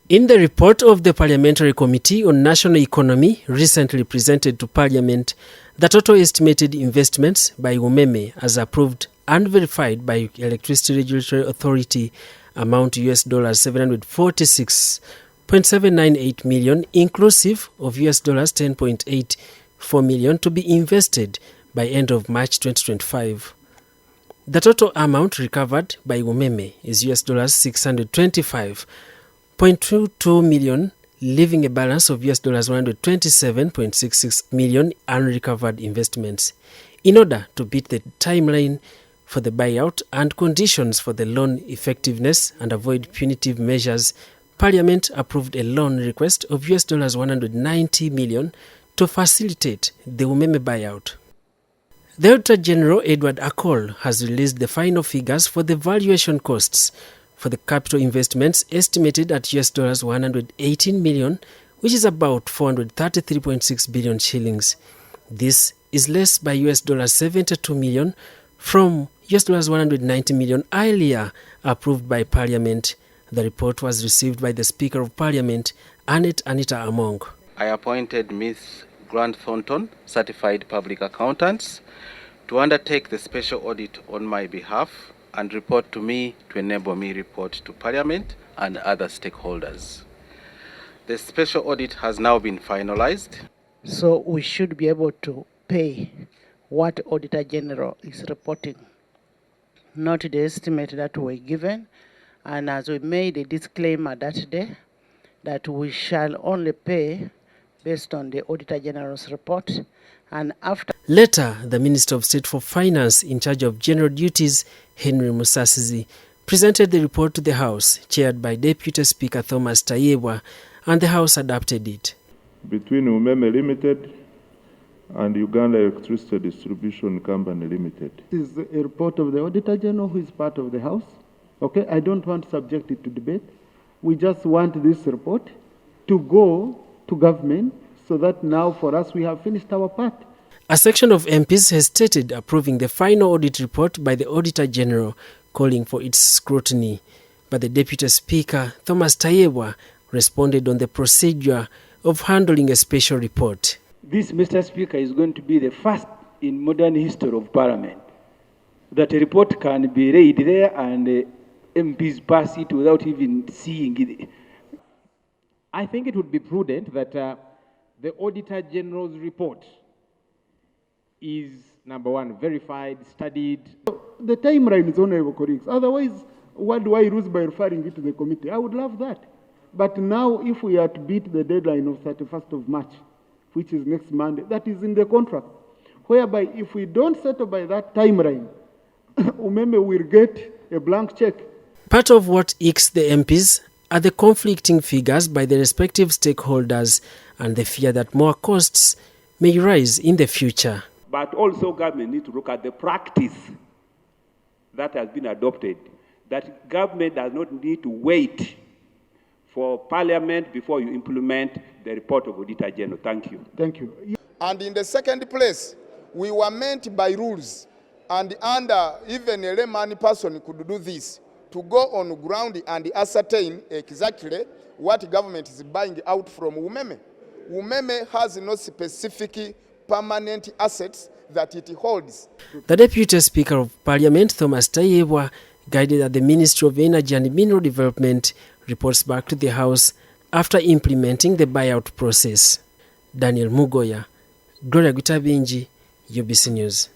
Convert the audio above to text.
In the report of the Parliamentary Committee on National Economy recently presented to Parliament, the total estimated investments by Umeme as approved and verified by Electricity Regulatory Authority amount to $746.798 million, inclusive of $10.84 million to be invested by end of March 2025. The total amount recovered by Umeme is $625.22 million, leaving a balance of $127.66 million unrecovered investments. In order to beat the timeline for the buyout and conditions for the loan effectiveness and avoid punitive measures, Parliament approved a loan request of $190 million to facilitate the Umeme buyout. The Auditor General Edward Akol has released the final figures for the valuation costs for the capital investments, estimated at $118 million, which is about 433.6 billion shillings. This is less by $72 million from $190 million earlier approved by Parliament. The report was received by the Speaker of Parliament, Annet Anita Among. I appointed Ms. Grant Thornton, Certified Public Accountants, to undertake the special audit on my behalf and report to me to enable me report to Parliament and other stakeholders. The special audit has now been finalized. So we should be able to pay what Auditor General is reporting, not the estimate that were given. And as we made a disclaimer that day, that we shall only pay based on the Auditor General's report. And after Later, the Minister of State for Finance in charge of general duties, Henry Musasizi, presented the report to the House, chaired by Deputy Speaker Thomas Tayebwa, and the House adopted it. Between Umeme Limited and Uganda Electricity Distribution Company Limited. This is a report of the Auditor General, who is part of the House. Okay, I don't want to subject it to debate. We just want this report to go to government so that now for us we have finished our part. A section of MPs has stated approving the final audit report by the Auditor General, calling for its scrutiny. But the Deputy Speaker, Thomas Tayebwa, responded on the procedure of handling a special report. This, Mr. Speaker, is going to be the first in modern history of Parliament that a report can be read there and MPs pass it without even seeing it. I think it would be prudent that the Auditor General's report is, number one, verified, studied. The timeline is honorable colleagues. Otherwise, what do I lose by referring it to the committee? I would love that. But now, if we are to beat the deadline of 31st of March, which is next Monday, that is in the contract, whereby if we don't settle by that timeline, Umeme will get a blank check. Part of what irks the MPs are the conflicting figures by the respective stakeholders and the fear that more costs may rise in the future. But also government needs to look at the practice that has been adopted, that government does not need to wait for Parliament before you implement the report of Auditor General. Thank you. Thank you. And in the second place, we were meant by rules, and under even a layman person could do this, to go on ground and ascertain exactly what government is buying out from Umeme. Umeme has no specific permanent assets that it holds. The Deputy Speaker of Parliament, Thomas Tayebwa, guided that the Ministry of Energy and Mineral Development reports back to the House after implementing the buyout process. Daniel Mugoya, Gloria Gutabinji, UBC News.